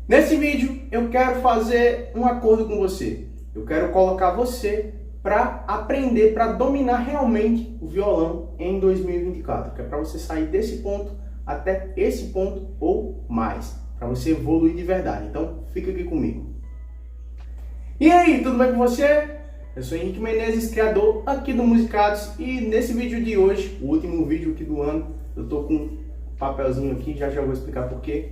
Nesse vídeo eu quero fazer um acordo com você. Eu quero colocar você para aprender, para dominar realmente o violão em 2024. Que é para você sair desse ponto até esse ponto ou mais. Para você evoluir de verdade. Então fica aqui comigo. E aí, tudo bem com você? Eu sou Henrique Menezes, criador aqui do Musicados. E nesse vídeo de hoje, o último vídeo aqui do ano, eu tô com um papelzinho aqui, já vou explicar por quê.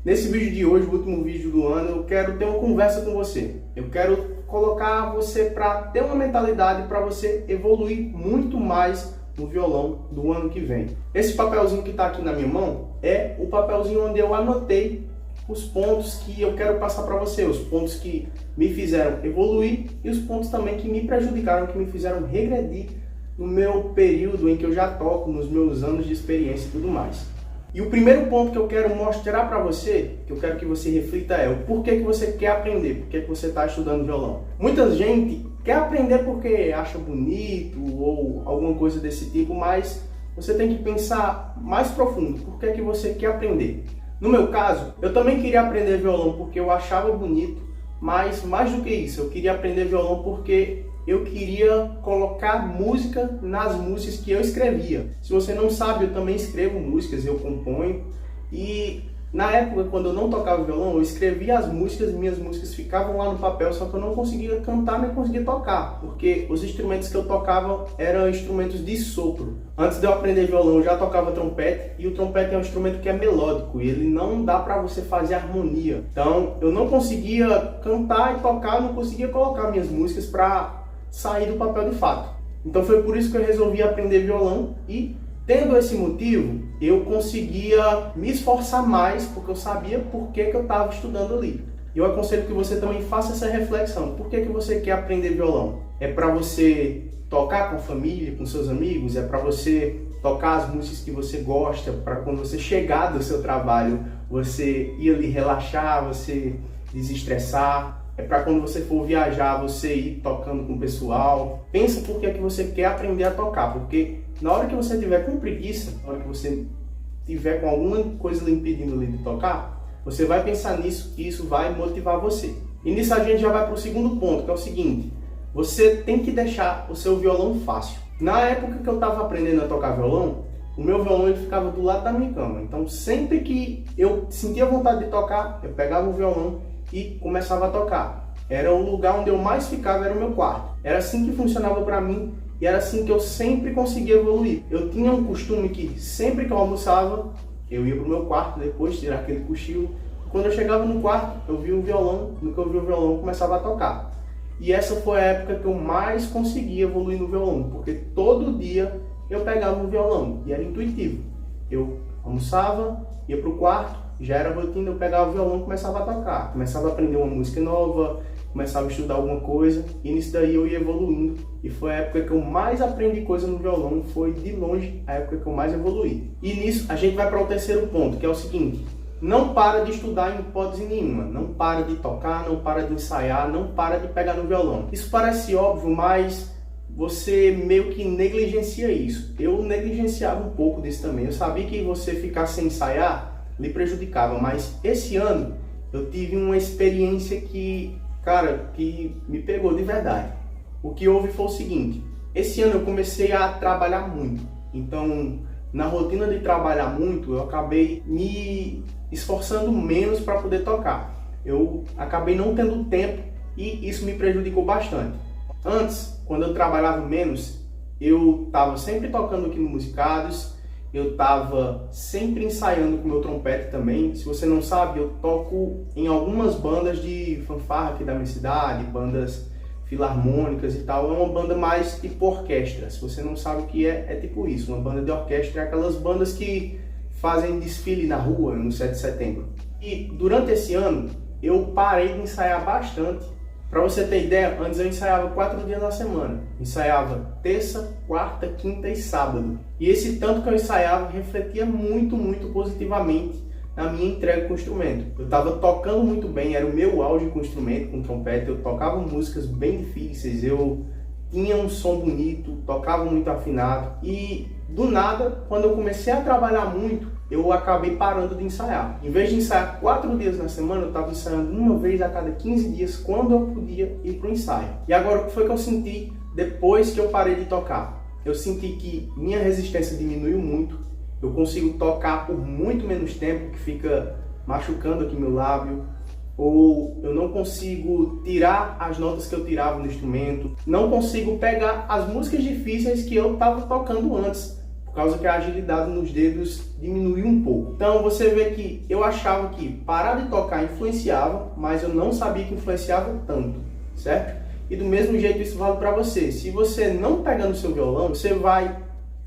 Nesse vídeo de hoje, o último vídeo do ano, eu quero ter uma conversa com você. Eu quero colocar você para ter uma mentalidade para você evoluir muito mais no violão do ano que vem. Esse papelzinho que está aqui na minha mão é o papelzinho onde eu anotei os pontos que eu quero passar para você, os pontos que me fizeram evoluir e os pontos também que me prejudicaram, que me fizeram regredir no meu período em que eu já toco, nos meus anos de experiência e tudo mais. E o primeiro ponto que eu quero mostrar para você, que eu quero que você reflita é o porquê que você quer aprender, porquê que você está estudando violão. Muita gente quer aprender porque acha bonito ou alguma coisa desse tipo, mas você tem que pensar mais profundo, porquê que você quer aprender. No meu caso, eu também queria aprender violão porque eu achava bonito, mas mais do que isso, eu queria aprender violão porque eu queria colocar música nas músicas que eu escrevia. Se você não sabe, eu também escrevo músicas, eu componho. E na época, quando eu não tocava violão, eu escrevia as músicas, minhas músicas ficavam lá no papel, só que eu não conseguia cantar nem conseguia tocar, porque os instrumentos que eu tocava eram instrumentos de sopro. Antes de eu aprender violão, eu já tocava trompete, e o trompete é um instrumento que é melódico, e ele não dá para você fazer harmonia. Então, eu não conseguia cantar e tocar, não conseguia colocar minhas músicas para sair do papel de fato. Então foi por isso que eu resolvi aprender violão e, tendo esse motivo, eu conseguia me esforçar mais porque eu sabia por que eu estava estudando ali. Eu aconselho que você também faça essa reflexão. Por que você quer aprender violão? É para você tocar com a família, com seus amigos? É para você tocar as músicas que você gosta, para quando você chegar do seu trabalho, você ir ali relaxar, você desestressar? É para quando você for viajar, você ir tocando com o pessoal? Pensa por que você quer aprender a tocar, porque na hora que você tiver com preguiça, na hora que você tiver com alguma coisa lhe impedindo ali de tocar, você vai pensar nisso e isso vai motivar você. E nisso a gente já vai para o segundo ponto, que é o seguinte: você tem que deixar o seu violão fácil. Na época que eu estava aprendendo a tocar violão, o meu violão ele ficava do lado da minha cama. Então sempre que eu sentia vontade de tocar, eu pegava o violão e começava a tocar. Era o lugar onde eu mais ficava, era o meu quarto. Era assim que funcionava para mim e era assim que eu sempre conseguia evoluir. Eu tinha um costume que sempre que eu almoçava, eu ia pro meu quarto, depois tirar aquele cochilo. Quando eu chegava no quarto, eu via o violão, no que eu via o violão, eu começava a tocar. E essa foi a época que eu mais consegui evoluir no violão, porque todo dia eu pegava o violão e era intuitivo. Eu almoçava, ia pro quarto, já era rotina, eu pegava o violão e começava a tocar. Começava a aprender uma música nova, começava a estudar alguma coisa, e nisso daí eu ia evoluindo. E foi a época que eu mais aprendi coisa no violão, foi de longe a época que eu mais evoluí. E nisso a gente vai para o terceiro ponto, que é o seguinte: não para de estudar em hipótese nenhuma, não para de tocar, não para de ensaiar, não para de pegar no violão. Isso parece óbvio, mas você meio que negligencia isso. Eu negligenciava um pouco disso também. Eu sabia que você ficar sem ensaiar lhe prejudicava, mas esse ano eu tive uma experiência que me pegou de verdade. O que houve foi o seguinte: esse ano eu comecei a trabalhar muito, então na rotina de trabalhar muito eu acabei me esforçando menos para poder tocar. Eu acabei não tendo tempo e isso me prejudicou bastante. Antes, quando eu trabalhava menos, eu estava sempre tocando aqui no Musicados, eu estava sempre ensaiando com meu trompete também. Se você não sabe, eu toco em algumas bandas de fanfarra aqui da minha cidade, bandas filarmônicas e tal. É uma banda mais tipo orquestra. Se você não sabe o que é tipo isso. Uma banda de orquestra é aquelas bandas que fazem desfile na rua no 7 de setembro. E durante esse ano, eu parei de ensaiar bastante. Para você ter ideia, antes eu ensaiava 4 dias na semana. Ensaiava terça, quarta, quinta e sábado. E esse tanto que eu ensaiava refletia muito positivamente na minha entrega com o instrumento. Eu estava tocando muito bem, era o meu auge com o instrumento, com o trompete. Eu tocava músicas bem difíceis, eu tinha um som bonito, tocava muito afinado. E do nada, quando eu comecei a trabalhar muito, eu acabei parando de ensaiar. Em vez de ensaiar 4 dias na semana, eu estava ensaiando uma vez a cada 15 dias, quando eu podia ir para o ensaio. E agora, o que foi que eu senti depois que eu parei de tocar? Eu senti que minha resistência diminuiu muito, eu consigo tocar por muito menos tempo, que fica machucando aqui meu lábio, ou eu não consigo tirar as notas que eu tirava no instrumento, não consigo pegar as músicas difíceis que eu estava tocando antes, por causa que a agilidade nos dedos diminuiu um pouco. Então você vê que eu achava que parar de tocar influenciava, mas eu não sabia que influenciava tanto, certo? E do mesmo jeito isso vale para você. Se você não pegar no seu violão, você vai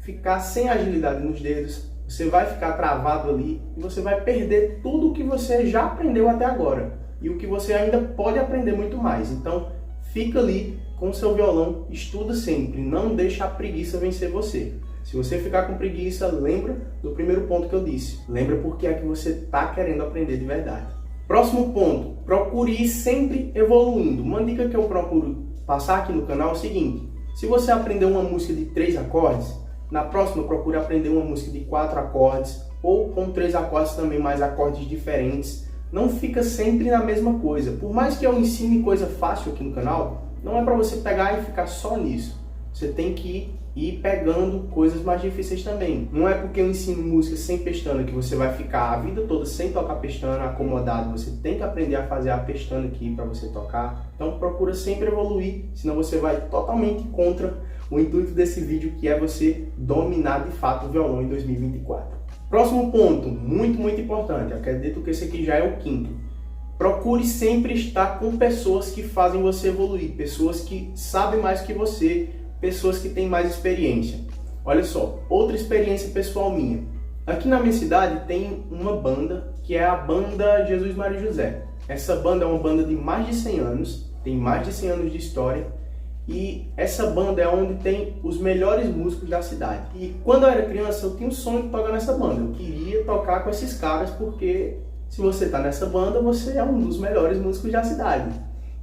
ficar sem agilidade nos dedos, você vai ficar travado ali e você vai perder tudo o que você já aprendeu até agora e o que você ainda pode aprender muito mais. Então fica ali com o seu violão, estuda sempre, não deixa a preguiça vencer você. Se você ficar com preguiça, lembra do primeiro ponto que eu disse. Lembra porque é que você está querendo aprender de verdade. Próximo ponto, procure ir sempre evoluindo. Uma dica que eu procuro passar aqui no canal é o seguinte: se você aprender uma música de 3 acordes, na próxima procure aprender uma música de 4 acordes, ou com 3 acordes também, mais acordes diferentes. Não fica sempre na mesma coisa. Por mais que eu ensine coisa fácil aqui no canal, não é para você pegar e ficar só nisso. Você tem que ir pegando coisas mais difíceis também. Não é porque eu ensino música sem pestana que você vai ficar a vida toda sem tocar pestana, acomodado. Você tem que aprender a fazer a pestana aqui para você tocar. Então procura sempre evoluir, senão você vai totalmente contra o intuito desse vídeo, que é você dominar de fato o violão em 2024. Próximo ponto, muito importante. Eu acredito que esse aqui já é o 5º. Procure sempre estar com pessoas que fazem você evoluir, pessoas que sabem mais que você, pessoas que têm mais experiência. Olha só, outra experiência pessoal minha. Aqui na minha cidade tem uma banda, que é a banda Jesus Maria e José. Essa banda é uma banda de mais de 100 anos, tem mais de 100 anos de história, e essa banda é onde tem os melhores músicos da cidade. E quando eu era criança, eu tinha um sonho de tocar nessa banda. Eu queria tocar com esses caras, porque se você está nessa banda, você é um dos melhores músicos da cidade.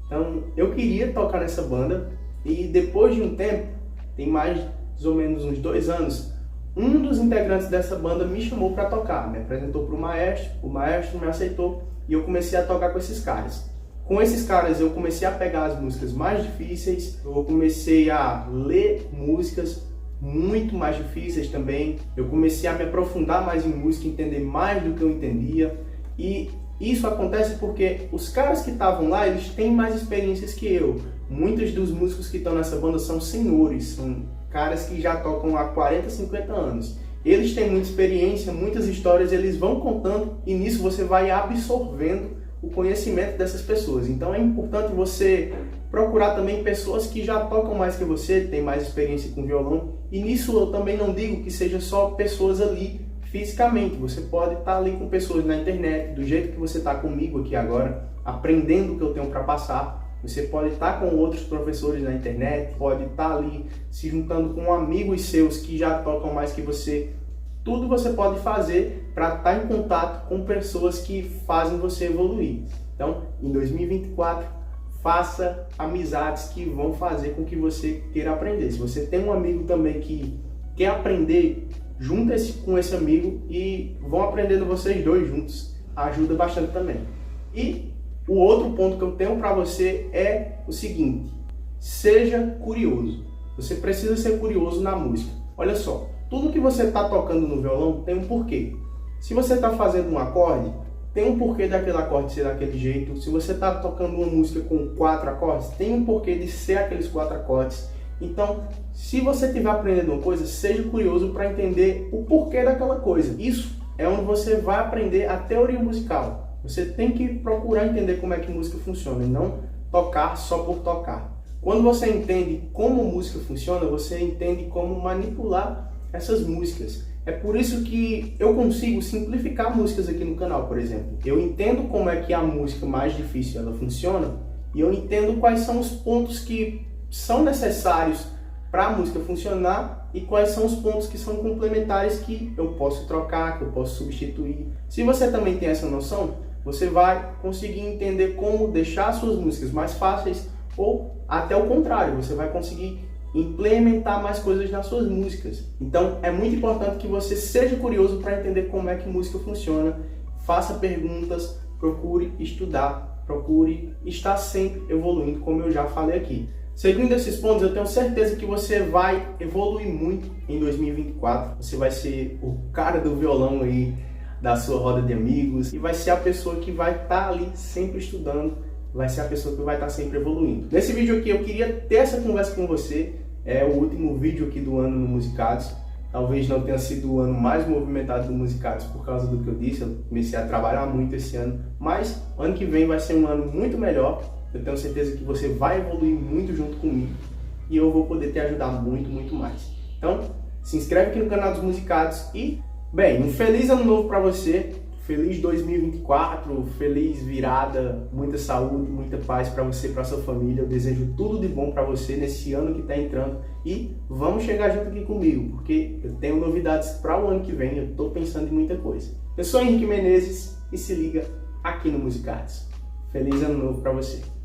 Então, eu queria tocar nessa banda, e depois de um tempo, tem mais ou menos uns 2 anos, um dos integrantes dessa banda me chamou para tocar, me apresentou para o maestro me aceitou, e eu comecei a tocar com esses caras. Com esses caras eu comecei a pegar as músicas mais difíceis, eu comecei a ler músicas muito mais difíceis também, eu comecei a me aprofundar mais em música, entender mais do que eu entendia, e isso acontece porque os caras que estavam lá, eles têm mais experiências que eu. Muitos dos músicos que estão nessa banda são senhores, são caras que já tocam há 40, 50 anos. Eles têm muita experiência, muitas histórias, eles vão contando, e nisso você vai absorvendo o conhecimento dessas pessoas. Então é importante você procurar também pessoas que já tocam mais que você, têm mais experiência com violão. E nisso eu também não digo que seja só pessoas ali fisicamente. Você pode estar ali com pessoas na internet, do jeito que você está comigo aqui agora, aprendendo o que eu tenho para passar. Você pode estar com outros professores na internet, pode estar ali se juntando com amigos seus que já tocam mais que você. Tudo você pode fazer para estar em contato com pessoas que fazem você evoluir. Então, em 2024, faça amizades que vão fazer com que você queira aprender. Se você tem um amigo também que quer aprender, junta-se com esse amigo e vão aprendendo vocês dois juntos. Ajuda bastante também. E o outro ponto que eu tenho para você é o seguinte: seja curioso. Você precisa ser curioso na música. Olha só, tudo que você está tocando no violão tem um porquê. Se você está fazendo um acorde, tem um porquê daquele acorde ser daquele jeito. Se você está tocando uma música com 4 acordes, tem um porquê de ser aqueles 4 acordes. Então, se você estiver aprendendo uma coisa, seja curioso para entender o porquê daquela coisa. Isso é onde você vai aprender a teoria musical. Você tem que procurar entender como é que música funciona e não tocar só por tocar. Quando você entende como música funciona, você entende como manipular essas músicas. É por isso que eu consigo simplificar músicas aqui no canal, por exemplo. Eu entendo como é que a música mais difícil ela funciona e eu entendo quais são os pontos que são necessários para a música funcionar e quais são os pontos que são complementares que eu posso trocar, que eu posso substituir. Se você também tem essa noção, você vai conseguir entender como deixar suas músicas mais fáceis ou até o contrário, você vai conseguir implementar mais coisas nas suas músicas. Então é muito importante que você seja curioso para entender como é que música funciona, faça perguntas, procure estudar, procure estar sempre evoluindo, como eu já falei aqui. Seguindo esses pontos, eu tenho certeza que você vai evoluir muito em 2024. Você vai ser o cara do violão aí da sua roda de amigos e vai ser a pessoa que vai estar ali sempre estudando, vai ser a pessoa que vai estar sempre evoluindo. Nesse vídeo aqui eu queria ter essa conversa com você. É o último vídeo aqui do ano no Musicados. Talvez não tenha sido o ano mais movimentado do Musicados por causa do que eu disse. Eu comecei a trabalhar muito esse ano, mas o ano que vem vai ser um ano muito melhor. Eu tenho certeza que você vai evoluir muito junto comigo e eu vou poder te ajudar muito, muito mais. Então, se inscreve aqui no canal dos Musicados e, bem, um feliz ano novo para você, feliz 2024, feliz virada, muita saúde, muita paz para você e para sua família. Eu desejo tudo de bom para você nesse ano que está entrando e vamos chegar junto aqui comigo, porque eu tenho novidades para o ano que vem, eu estou pensando em muita coisa. Eu sou Henrique Menezes e se liga aqui no Musicados. Feliz ano novo para você.